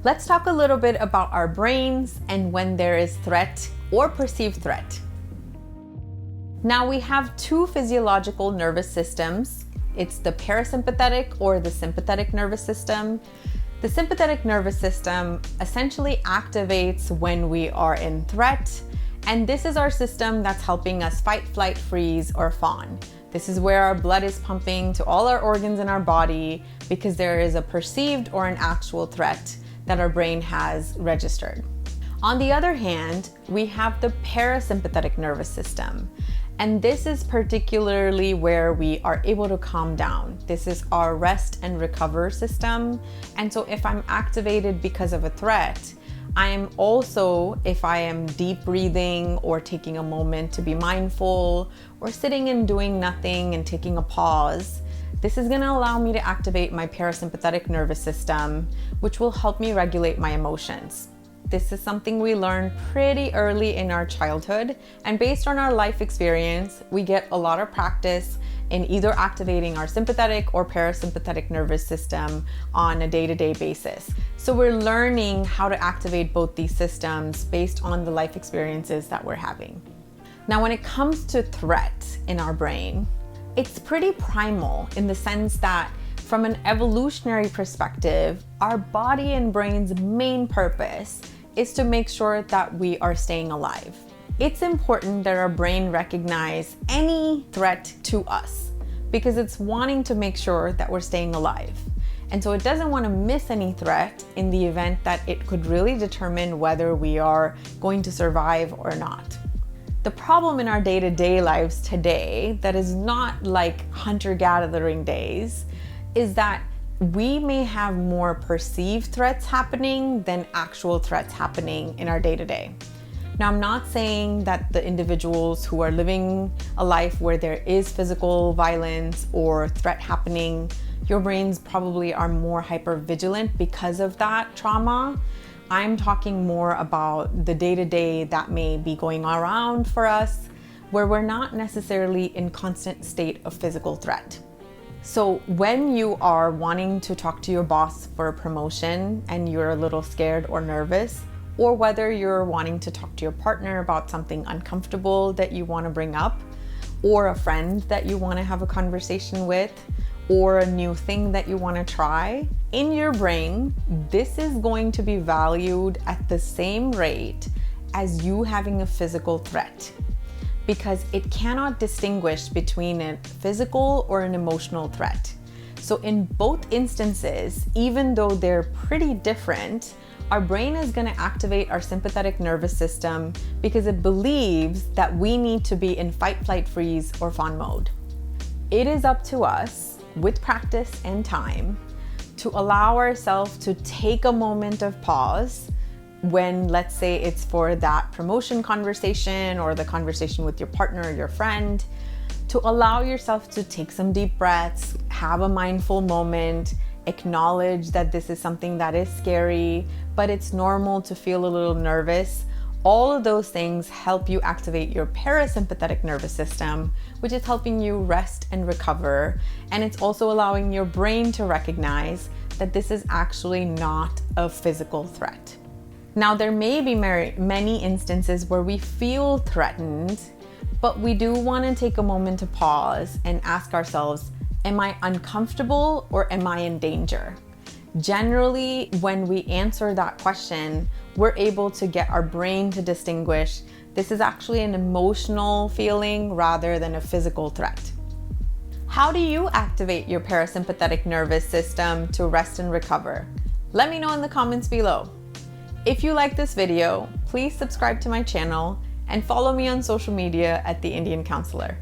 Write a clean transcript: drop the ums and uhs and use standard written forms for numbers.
Let's talk a little bit about our brains and when there is threat or perceived threat. Now we have two physiological nervous systems. It's the parasympathetic or the sympathetic nervous system. The sympathetic nervous system essentially activates when we are in threat, and this is our system that's helping us fight, flight, freeze, or fawn. This is where our blood is pumping to all our organs in our body because there is a perceived or an actual threat that our brain has registered. On the other hand, we have the parasympathetic nervous system. And this is particularly where we are able to calm down. This is our rest and recover system. And so if I'm activated because of a threat, I am also, if I am deep breathing or taking a moment to be mindful or sitting and doing nothing and taking a pause, this is gonna allow me to activate my parasympathetic nervous system, which will help me regulate my emotions. This is something we learn pretty early in our childhood, and based on our life experience, we get a lot of practice in either activating our sympathetic or parasympathetic nervous system on a day-to-day basis. So we're learning how to activate both these systems based on the life experiences that we're having. Now, when it comes to threat in our brain, it's pretty primal in the sense that from an evolutionary perspective, our body and brain's main purpose is to make sure that we are staying alive. It's important that our brain recognize any threat to us because it's wanting to make sure that we're staying alive. And so it doesn't want to miss any threat in the event that it could really determine whether we are going to survive or not. The problem in our day-to-day lives today that is not like hunter-gathering days is that we may have more perceived threats happening than actual threats happening in our day-to-day. Now, I'm not saying that the individuals who are living a life where there is physical violence or threat happening, your brains probably are more hypervigilant because of that trauma. I'm talking more about the day-to-day that may be going around for us, where we're not necessarily in constant state of physical threat. So when you are wanting to talk to your boss for a promotion and you're a little scared or nervous, or whether you're wanting to talk to your partner about something uncomfortable that you want to bring up, or a friend that you want to have a conversation with, or a new thing that you want to try, in your brain, this is going to be valued at the same rate as you having a physical threat, because it cannot distinguish between a physical or an emotional threat. So in both instances, even though they're pretty different, our brain is going to activate our sympathetic nervous system because it believes that we need to be in fight, flight, freeze, or fawn mode. It is up to us, with practice and time, to allow ourselves to take a moment of pause when, let's say, it's for that promotion conversation or the conversation with your partner or your friend, to allow yourself to take some deep breaths, have a mindful moment, acknowledge that this is something that is scary, but it's normal to feel a little nervous. All of those things help you activate your parasympathetic nervous system, which is helping you rest and recover. And it's also allowing your brain to recognize that this is actually not a physical threat. Now, there may be many instances where we feel threatened, but we do want to take a moment to pause and ask ourselves, am I uncomfortable or am I in danger? Generally, when we answer that question, we're able to get our brain to distinguish this is actually an emotional feeling rather than a physical threat. How do you activate your parasympathetic nervous system to rest and recover? Let me know in the comments below. If you like this video, please subscribe to my channel and follow me on social media at The Indian Counselor.